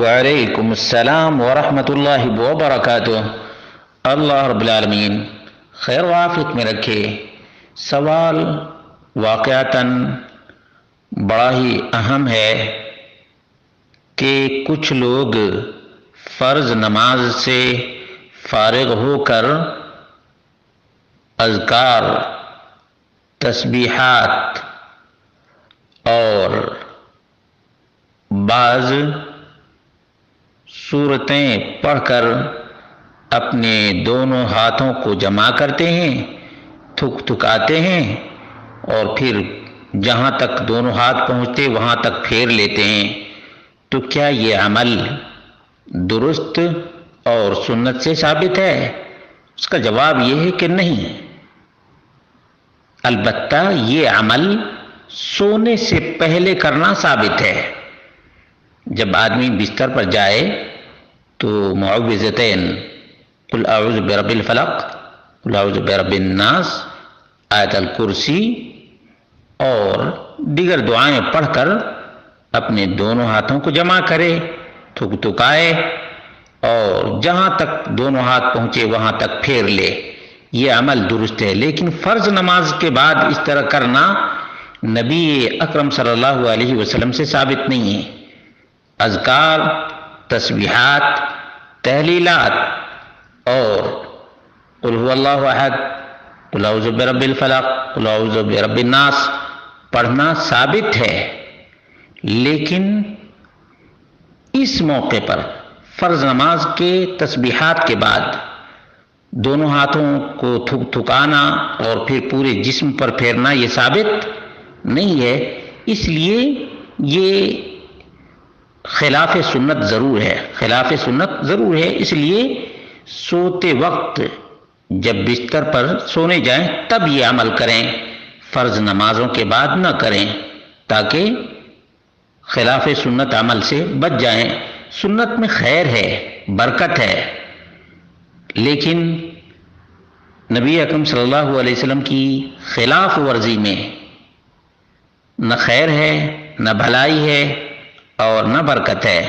وعلیکم السلام ورحمۃ اللہ وبرکاتہ۔ اللہ رب العالمین خیر و عافیت میں رکھے۔ سوال واقعتاً بڑا ہی اہم ہے کہ کچھ لوگ فرض نماز سے فارغ ہو کر اذکار، تسبیحات اور بعض سورتیں پڑھ کر اپنے دونوں ہاتھوں کو جمع کرتے ہیں، تھکاتے ہیں اور پھر جہاں تک دونوں ہاتھ پہنچتے وہاں تک پھیر لیتے ہیں۔ تو کیا یہ عمل درست اور سنت سے ثابت ہے؟ اس کا جواب یہ ہے کہ نہیں۔ البتہ یہ عمل سونے سے پہلے کرنا ثابت ہے۔ جب آدمی بستر پر جائے تو معوذتین، قل اعوذ برب الفلق، قل اعوذ برب الناس، آیت الکرسی اور دیگر دعائیں پڑھ کر اپنے دونوں ہاتھوں کو جمع کرے، تھکائے اور جہاں تک دونوں ہاتھ پہنچے وہاں تک پھیر لے۔ یہ عمل درست ہے، لیکن فرض نماز کے بعد اس طرح کرنا نبی اکرم صلی اللہ علیہ وسلم سے ثابت نہیں ہے۔ اذکار، تسبیحات، تہلیلات اور قل هو اللہ احد، قل اعوذ برب الفلق، قل اعوذ برب الناس پڑھنا ثابت ہے، لیکن اس موقع پر فرض نماز کے تسبیحات کے بعد دونوں ہاتھوں کو تھکانا اور پھر پورے جسم پر پھیرنا یہ ثابت نہیں ہے۔ اس لیے یہ خلاف سنت ضرور ہے، خلاف سنت ضرور ہے۔ اس لیے سوتے وقت جب بستر پر سونے جائیں تب یہ عمل کریں، فرض نمازوں کے بعد نہ کریں، تاکہ خلاف سنت عمل سے بچ جائیں۔ سنت میں خیر ہے، برکت ہے، لیکن نبی اکرم صلی اللہ علیہ وسلم کی خلاف ورزی میں نہ خیر ہے، نہ بھلائی ہے اور نہ برکت ہے۔